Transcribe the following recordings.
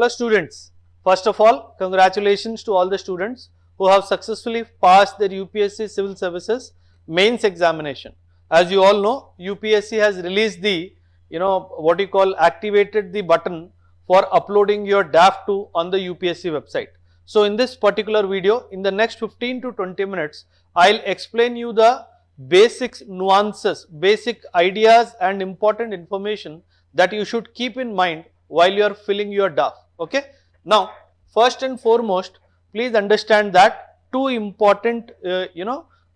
Hello students, first of all congratulations to all the students who have successfully passed their UPSC Civil Services mains examination. As you all know, UPSC has released the activated the button for uploading your DAF-II on the UPSC website. So in this particular video, in the next 15 to 20 minutes, I'll explain you the basic nuances, basic ideas and important information that you should keep in mind while you are filling your DAF. Okay. Now, first and foremost, please understand that two important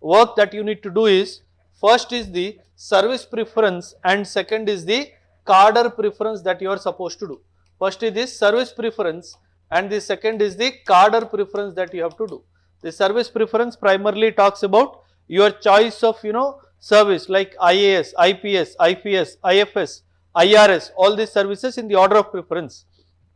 work that you need to do is, first is the service preference and second is the cadre preference that you are supposed to do. First is this service preference and the second is the cadre preference that you have to do. The service preference primarily talks about your choice of service like IAS, IPS, IPS, IFS, IRS, all these services in the order of preference.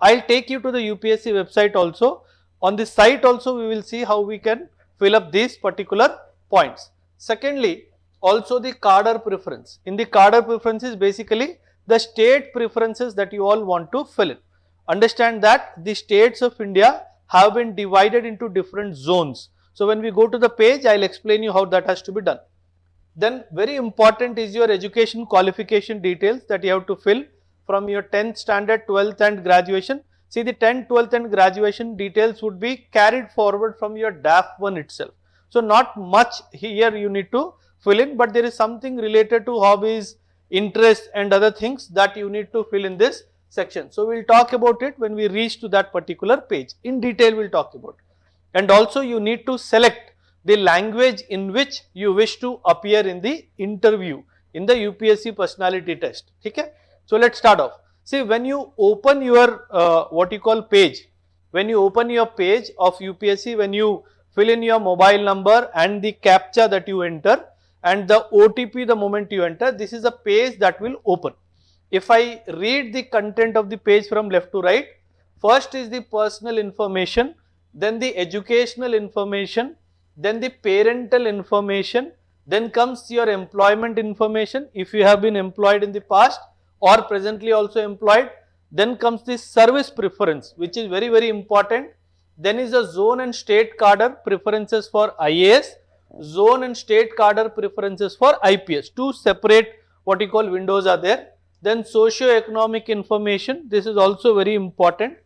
I'll take you to the UPSC website also. On the site also we will see how we can fill up these particular points. Secondly, also the cadre preference. In the cadre preferences, basically the state preferences that you all want to fill in. Understand that the states of India have been divided into different zones. So when we go to the page, I'll explain you how that has to be done. Then very important is your education qualification details that you have to fill from your 10th standard, 12th and graduation. See, the 10th, 12th and graduation details would be carried forward from your DAF-I itself. So not much here you need to fill in, but there is something related to hobbies, interests and other things that you need to fill in this section. So we'll talk about it when we reach to that particular page. In detail we'll talk about it. And also you need to select the language in which you wish to appear in the interview in the UPSC personality test. Okay? So let's start off. See, when you open your page, when you open your page of UPSC, when you fill in your mobile number and the captcha that you enter and the OTP the moment you enter, this is a page that will open. If I read the content of the page from left to right, first is the personal information, then the educational information, then the parental information, then comes your employment information if you have been employed in the past or presently also employed, then comes the service preference which is very, very important. Then is the zone and state cadre preferences for IAS, zone and state cadre preferences for IPS. Two separate windows are there. Then socio-economic information, this is also very important.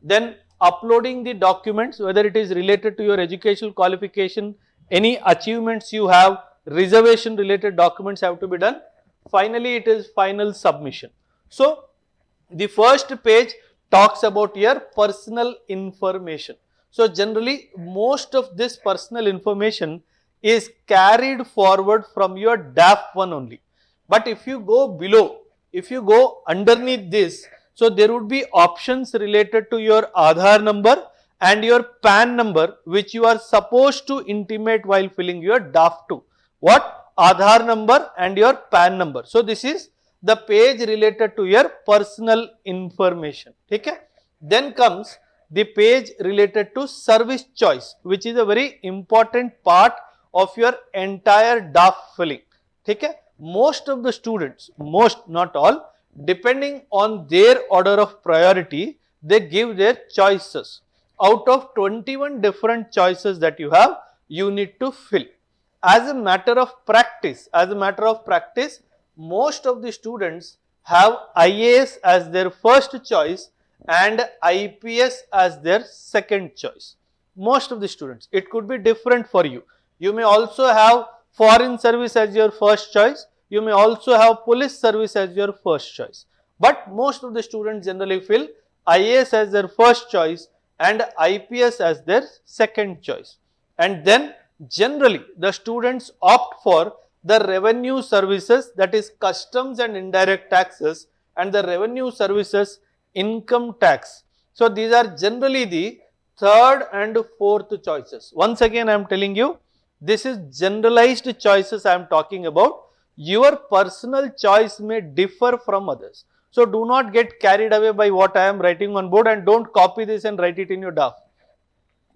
Then uploading the documents, whether it is related to your educational qualification, any achievements you have, reservation related documents have to be done. Finally, it is final submission. So, the first page talks about your personal information. So, generally most of this personal information is carried forward from your DAF-I only. But if you go below, if you go underneath this, so there would be options related to your Aadhaar number and your PAN number which you are supposed to intimate while filling your DAF-II. What? Aadhaar number and your PAN number. So this is the page related to your personal information. Okay? Then comes the page related to service choice, which is a very important part of your entire DAF filling. Okay? Most of the students, most not all, depending on their order of priority, they give their choices. Out of 21 different choices that you have, you need to fill. As a matter of practice, most of the students have IAS as their first choice and IPS as their second choice. Most of the students. It could be different for you. You may also have foreign service as your first choice. You may also have police service as your first choice. But most of the students generally fill IAS as their first choice and IPS as their second choice. And then generally the students opt for the revenue services, that is customs and indirect taxes, and the revenue services income tax. So these are generally the third and fourth choices. Once again I am telling you, this is generalized choices I am talking about. Your personal choice may differ from others. So do not get carried away by what I am writing on board and don't copy this and write it in your DAF.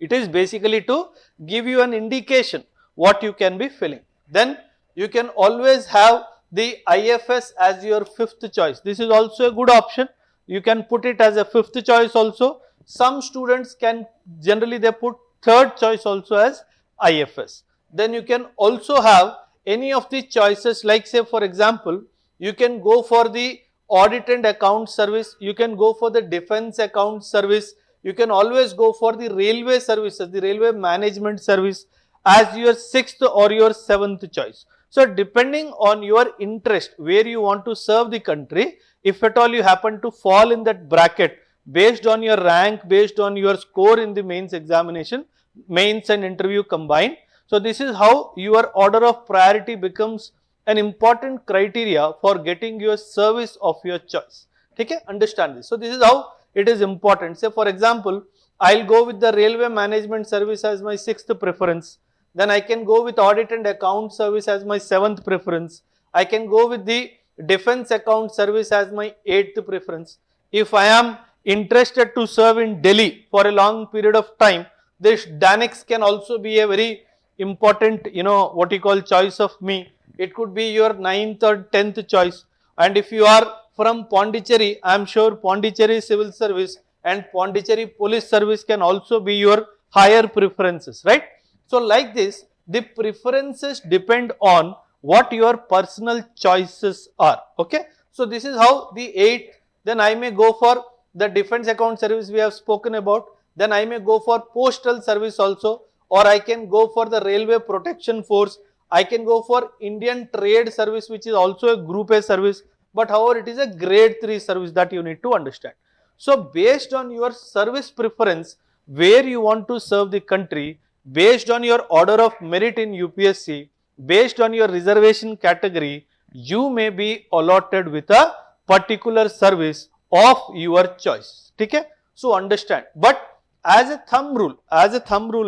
It is basically to give you an indication what you can be filling. Then you can always have the IFS as your fifth choice. This is also a good option. You can put it as a fifth choice also. Some students can generally they put third choice also as IFS. Then you can also have any of the choices, like say for example, you can go for the audit and account service, you can go for the defense account service, you can always go for the railway services, the railway management service as your sixth or your seventh choice. So depending on your interest, where you want to serve the country, if at all you happen to fall in that bracket based on your rank, based on your score in the mains examination, mains and interview combined. So this is how your order of priority becomes an important criteria for getting your service of your choice. Okay, understand this. So this is how it is important. Say for example, I'll go with the railway management service as my sixth preference. Then I can go with audit and account service as my seventh preference. I can go with the defense account service as my eighth preference. If I am interested to serve in Delhi for a long period of time, this Danex can also be a very important, what you call choice of me. It could be your 9th or 10th choice. And if you are from Pondicherry, I am sure Pondicherry Civil Service and Pondicherry Police Service can also be your higher preferences, right? So like this, the preferences depend on what your personal choices are, okay? So this is how the 8th, then I may go for the defense account service we have spoken about, then I may go for postal service also, or I can go for the railway protection force, I can go for Indian trade service, which is also a group A service, but however it is a grade 3 service, that you need to understand. So based on your service preference, where you want to serve the country, based on your order of merit in UPSC, based on your reservation category, you may be allotted with a particular service of your choice. Okay? So understand. But as a thumb rule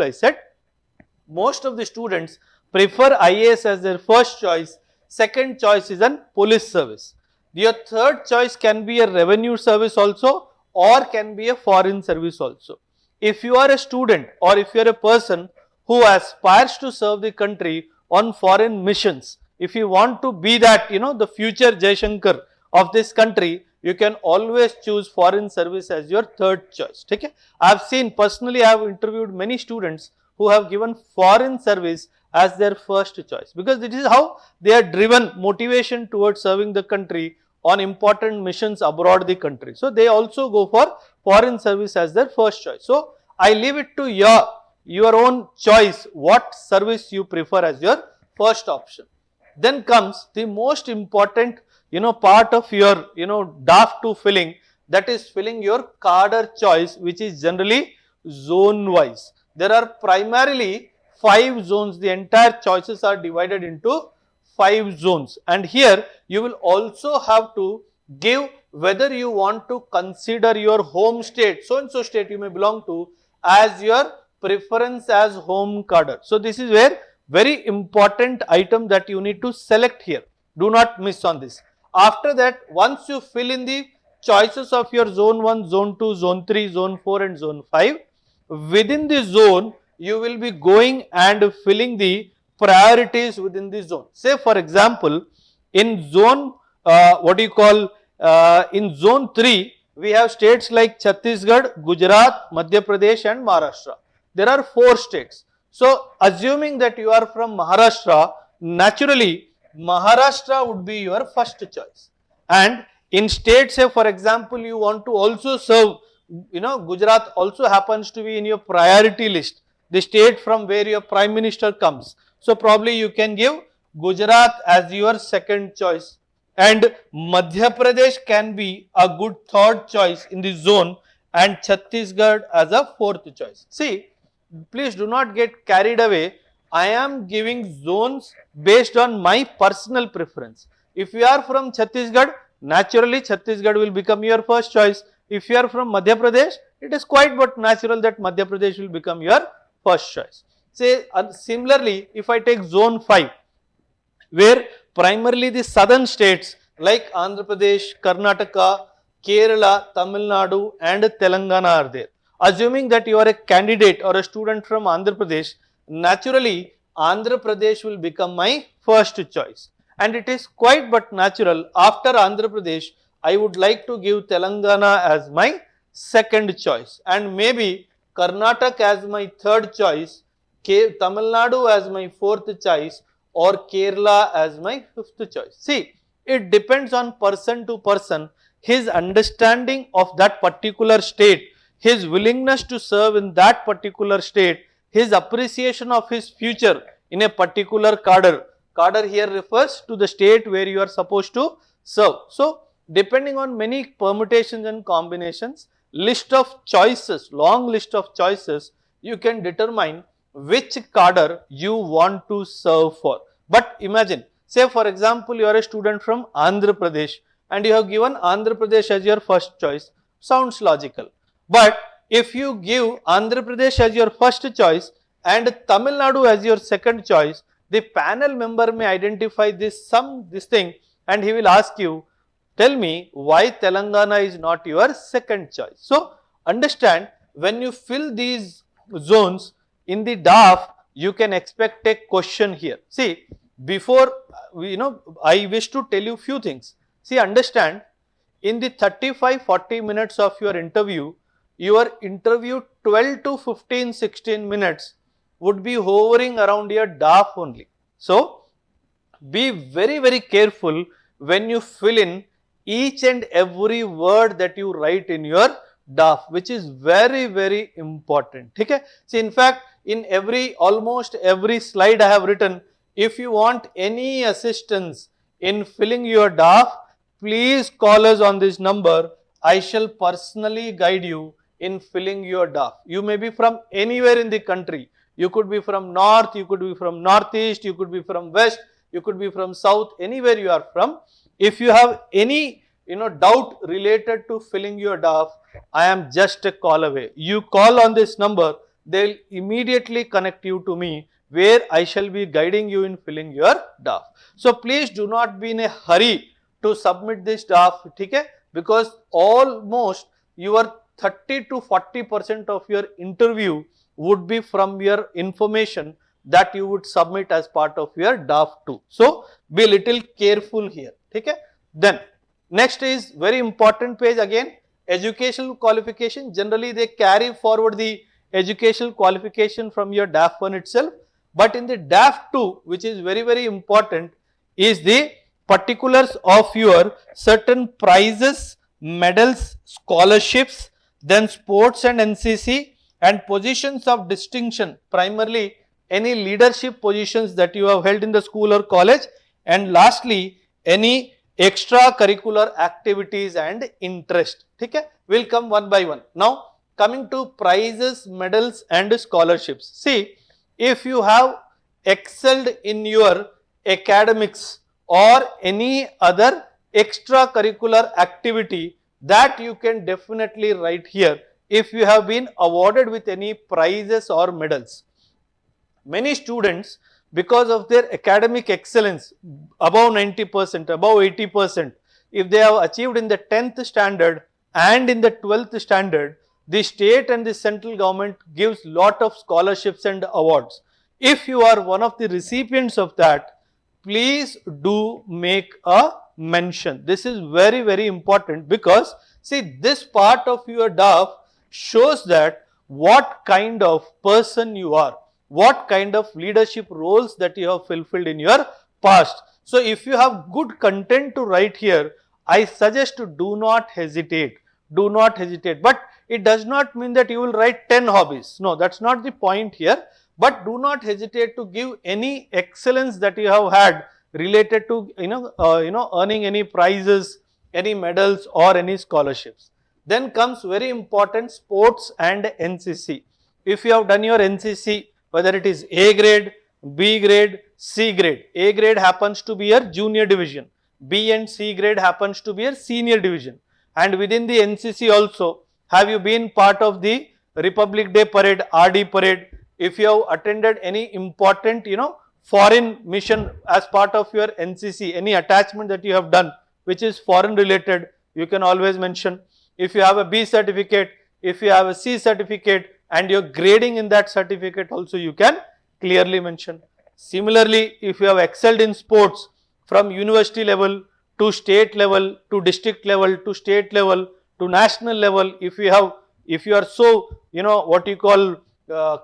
I said, most of the students prefer IAS as their first choice, second choice is an police service. Your third choice can be a revenue service also, or can be a foreign service also. If you are a student or if you are a person who aspires to serve the country on foreign missions, if you want to be that, the future Jaishankar of this country, you can always choose foreign service as your third choice. Okay? I have seen, personally I have interviewed many students who have given foreign service as their first choice, because this is how they are driven, motivation towards serving the country on important missions abroad the country. So they also go for foreign service as their first choice. So I leave it to your own choice what service you prefer as your first option. Then comes the most important part of your DAF-II filling, that is filling your cadre choice, which is generally zone wise. There are primarily 5 zones. The entire choices are divided into 5 zones, and here you will also have to give whether you want to consider your home state, so and so state you may belong to, as your preference as home cadre. So this is where very important item that you need to select here. Do not miss on this. After that, once you fill in the choices of your zone 1, zone 2, zone 3, zone 4 and zone 5, within the zone you will be going and filling the priorities within the zone. Say for example, in zone in zone 3 we have states like Chhattisgarh, Gujarat, Madhya Pradesh and Maharashtra. There are 4 states. So assuming that you are from Maharashtra, naturally Maharashtra would be your first choice. And in state, say for example, you want to also serve, Gujarat also happens to be in your priority list, the state from where your prime minister comes. So probably you can give Gujarat as your second choice, and Madhya Pradesh can be a good third choice in the zone, and Chhattisgarh as a fourth choice. See, please do not get carried away. I am giving zones based on my personal preference. If you are from Chhattisgarh, naturally Chhattisgarh will become your first choice. If you are from Madhya Pradesh, it is quite but natural that Madhya Pradesh will become your first choice. Say similarly, if I take zone 5, where primarily the southern states like Andhra Pradesh, Karnataka, Kerala, Tamil Nadu and Telangana are there. Assuming that you are a candidate or a student from Andhra Pradesh, naturally Andhra Pradesh will become my first choice. And it is quite but natural, after Andhra Pradesh, I would like to give Telangana as my second choice and maybe Karnataka as my third choice, Tamil Nadu as my fourth choice or Kerala as my fifth choice. See, it depends on person to person, his understanding of that particular state, his willingness to serve in that particular state, his appreciation of his future in a particular cadre. Cadre here refers to the state where you are supposed to serve. So, depending on many permutations and combinations, list of choices, long list of choices, you can determine which cadre you want to serve for. But imagine, say for example, you are a student from Andhra Pradesh and you have given Andhra Pradesh as your first choice. Sounds logical. But if you give Andhra Pradesh as your first choice and Tamil Nadu as your second choice, the panel member may identify this thing and he will ask you, tell me why Telangana is not your second choice. So, understand, when you fill these zones in the DAF, you can expect a question here. See, before I wish to tell you few things. See, understand, in the 35-40 minutes of your interview 12 to 15-16 minutes would be hovering around your DAF only. So, be very careful when you fill in each and every word that you write in your DAF, which is very important. Okay? See, in fact, in almost every slide I have written, if you want any assistance in filling your DAF, please call us on this number. I shall personally guide you in filling your DAF. You may be from anywhere in the country. You could be from north, you could be from northeast, you could be from west, you could be from south, anywhere you are from. If you have any doubt related to filling your DAF, I am just a call away. You call on this number, they will immediately connect you to me where I shall be guiding you in filling your DAF. So, please do not be in a hurry to submit this DAF, okay? Because almost your 30 to 40% of your interview would be from your information that you would submit as part of your DAF-II. So, be a little careful here, okay? Then, next is very important page again, educational qualification. Generally, they carry forward the educational qualification from your DAF-I itself. But in the DAF-II, which is very important, is the particulars of your certain prizes, medals, scholarships, then sports and NCC and positions of distinction, primarily any leadership positions that you have held in the school or college, and lastly any extracurricular activities and interest. Okay? We'll come one by one. Now, coming to prizes, medals and scholarships. See, if you have excelled in your academics or any other extracurricular activity, that you can definitely write here if you have been awarded with any prizes or medals. Many students, because of their academic excellence above 90%, above 80%, if they have achieved in the 10th standard and in the 12th standard, the state and the central government gives lot of scholarships and awards. If you are one of the recipients of that, please do make a mention. This is very important, because see, this part of your DAF shows that what kind of person you are, what kind of leadership roles that you have fulfilled in your past. So, if you have good content to write here, I suggest to do not hesitate. Do not hesitate. But it does not mean that you will write 10 hobbies. No, that's not the point here. But do not hesitate to give any excellence that you have had related to earning any prizes, any medals or any scholarships. Then comes very important, sports and NCC. If you have done your NCC, whether it is A grade, B grade, C grade, A grade happens to be your junior division, B and C grade happens to be your senior division, and within the NCC also, have you been part of the Republic Day parade, RD parade? If you have attended any important foreign mission as part of your NCC, any attachment that you have done which is foreign related, you can always mention. If you have a B certificate, if you have a C certificate and your grading in that certificate also, you can clearly mention. Similarly, if you have excelled in sports from university level to state level, to district level, to state level, to national level. If you are so, what you call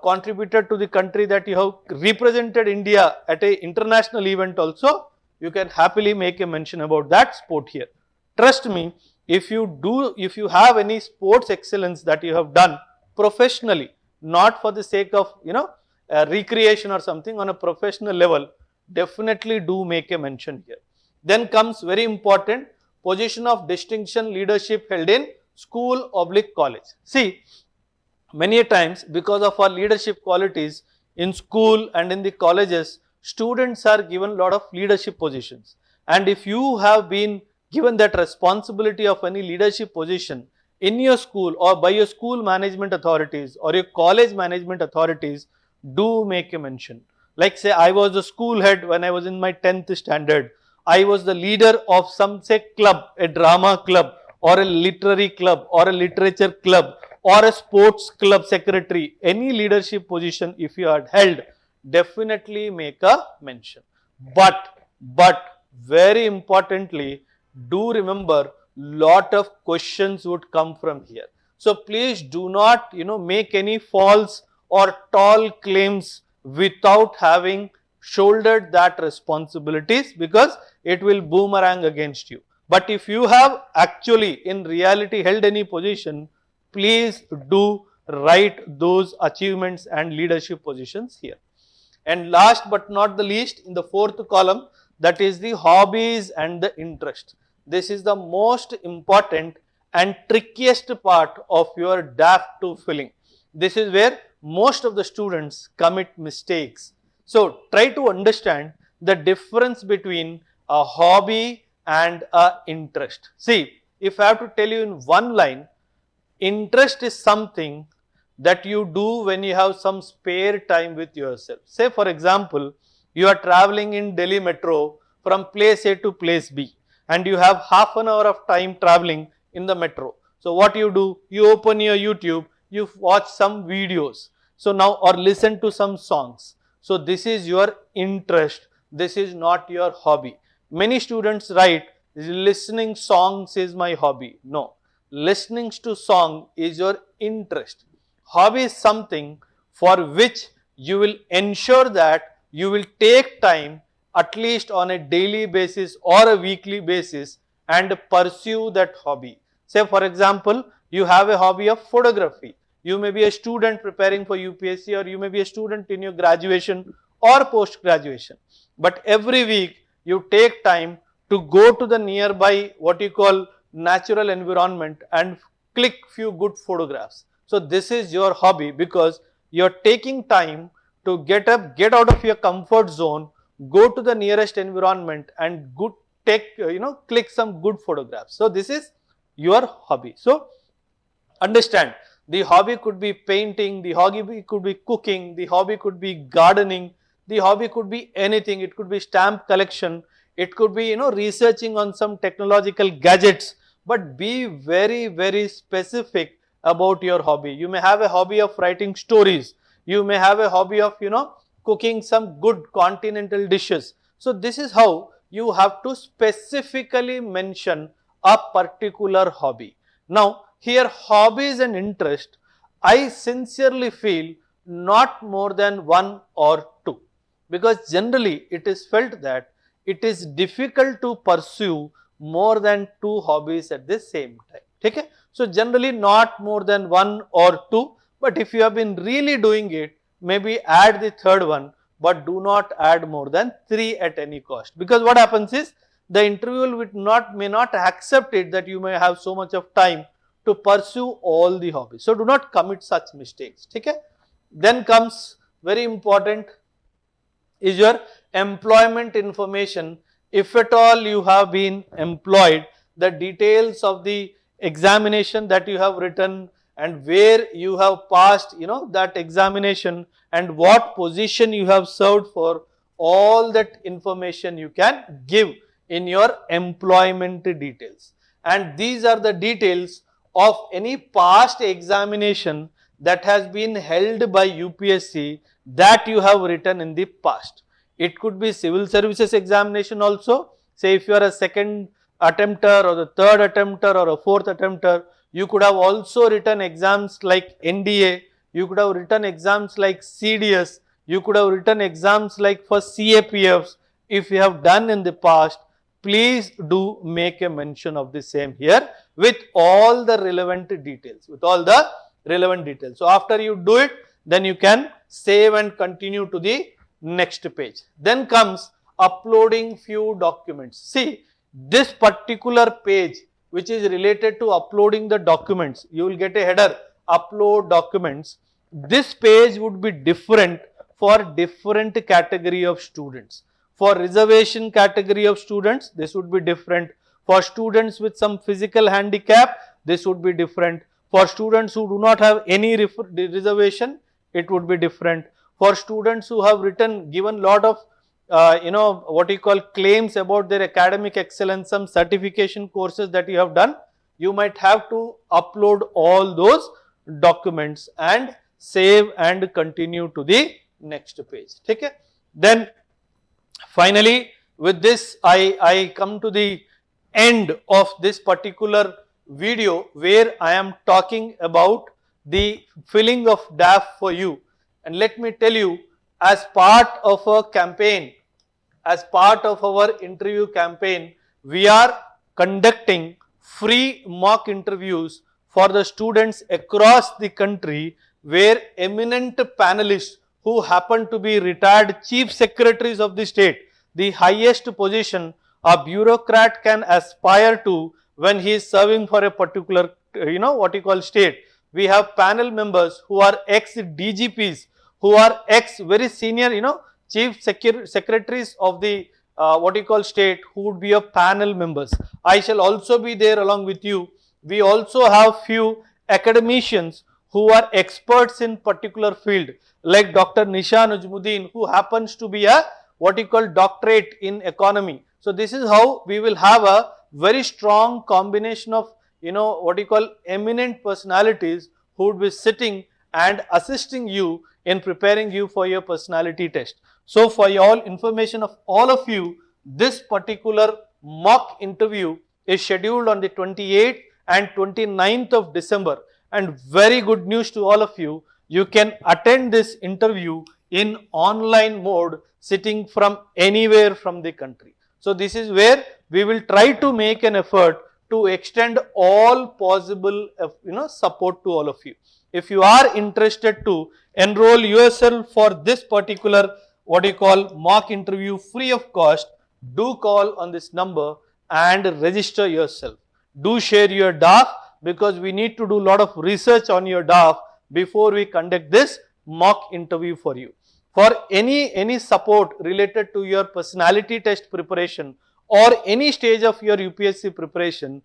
contributed to the country that you have represented India at a international event also, you can happily make a mention about that sport here. Trust me, if you have any sports excellence that you have done professionally, not for the sake of recreation or something, on a professional level, definitely do make a mention here. Then comes very important, position of distinction leadership held in school / college. See, many a times because of our leadership qualities in school and in the colleges, students are given a lot of leadership positions. And if you have been given that responsibility of any leadership position in your school or by your school management authorities or your college management authorities, do make a mention. Like say, I was the school head when I was in my 10th standard. I was the leader of some say club, a drama club or a literary club or a literature club or a sports club secretary. Any leadership position if you had held, definitely make a mention. But very importantly, do remember, lot of questions would come from here. So please do not make any false or tall claims without having shouldered that responsibilities, because it will boomerang against you. But if you have actually in reality held any position, please do write those achievements and leadership positions here. And last but not the least, in the fourth column, that is the hobbies and the interest. This is the most important and trickiest part of your DAF-II filling. This is where most of the students commit mistakes. So try to understand the difference between a hobby and a interest. See, if I have to tell you in one line, interest is something that you do when you have some spare time with yourself. Say for example, you are traveling in Delhi metro from place A to place B and you have half an hour of time traveling in the metro. So what you do, you open your YouTube, you watch some videos. So now, or listen to some songs. So this is your interest. This is not your hobby. Many students write, listening songs is my hobby. No, listening to song is your interest. Hobby is something for which you will ensure that you will take time at least on a daily basis or a weekly basis and pursue that hobby. Say for example, you have a hobby of photography. You may be a student preparing for UPSC, or you may be a student in your graduation or post graduation. But every week you take time to go to the nearby what you call natural environment and click few good photographs. So this is your hobby because you are taking time to get up, get out of your comfort zone, go to the nearest environment and click some good photographs. So this is your hobby. So understand, the hobby could be painting, the hobby could be cooking, the hobby could be gardening, the hobby could be anything. It could be stamp collection, it could be researching on some technological gadgets. But be very, very specific about your hobby. You may have a hobby of writing stories. You may have a hobby of cooking some good continental dishes. So this is how you have to specifically mention a particular hobby. Now here, hobbies and interest, I sincerely feel not more than one or two, because generally it is felt that it is difficult to pursue more than two hobbies at the same time. Okay? So generally not more than one or two, but if you have been really doing it, maybe add the third one, but do not add more than three at any cost. Because what happens is, the interviewer may not accept it that you may have so much of time to pursue all the hobbies. So do not commit such mistakes. Okay? Then comes very important is your employment information. If at all you have been employed, the details of the examination that you have written and where you have passed that examination and what position you have served for, all that information you can give in your employment details. And these are the details of any past examination that has been held by UPSC that you have written in the past. It could be civil services examination also. Say if you are a second attempter or the third attempter or a fourth attempter. You could have also written exams like NDA, you could have written exams like CDS, you could have written exams like for CAPFs. If you have done in the past, please do make a mention of the same here with all the relevant details, So after you do it, then you can save and continue to the next page. Then comes uploading few documents. See, this particular page which is related to uploading the documents, you will get a header, upload documents. This page would be different for different category of students. For reservation category of students, this would be different. For students with some physical handicap, this would be different. For students who do not have any reservation, it would be different. For students who have given lot of what you call claims about their academic excellence, some certification courses that you have done, you might have to upload all those documents and save and continue to the next page. Okay? Then finally, with this, I come to the end of this particular video where I am talking about the filling of DAF for you. And let me tell you, as part of a campaign, as part of our interview campaign, we are conducting free mock interviews for the students across the country, where eminent panelists who happen to be retired chief secretaries of the state, the highest position a bureaucrat can aspire to when he is serving for a particular, what you call state. We have panel members who are ex-DGPs, who are very senior, chief secretaries of the what you call state, who would be of panel members. I shall also be there along with you. We also have few academicians who are experts in particular field, like Dr. Nisha Najmuddin, who happens to be a what you call doctorate in economy. So this is how we will have a very strong combination of what you call eminent personalities who would be sitting and assisting you in preparing you for your personality test. So for your information of all of you, this particular mock interview is scheduled on the 28th and 29th of December, and very good news to all of you, you can attend this interview in online mode sitting from anywhere from the country. So this is where we will try to make an effort to extend all possible support to all of you. If you are interested to enroll yourself for this particular what you call mock interview free of cost, do call on this number and register yourself. Do share your DAF, because we need to do a lot of research on your DAF before we conduct this mock interview for you. For any support related to your personality test preparation or any stage of your UPSC preparation,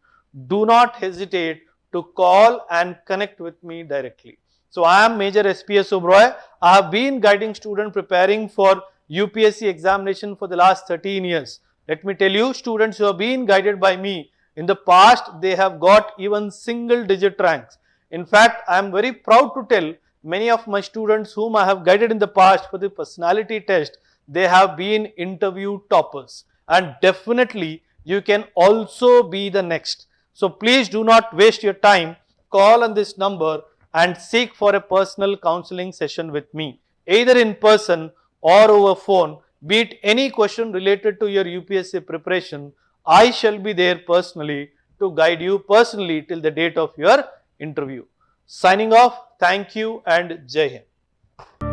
do not hesitate to call and connect with me directly. So I am Major SPS Oberoi. I have been guiding students preparing for UPSC examination for the last 13 years. Let me tell you, students who have been guided by me in the past, they have got even single digit ranks. In fact, I am very proud to tell many of my students whom I have guided in the past for the personality test, they have been interview toppers, and definitely you can also be the next. So please do not waste your time. Call on this number and seek for a personal counseling session with me, either in person or over phone. Be it any question related to your UPSC preparation, I shall be there personally to guide you personally till the date of your interview. Signing off, thank you and Jai Hind.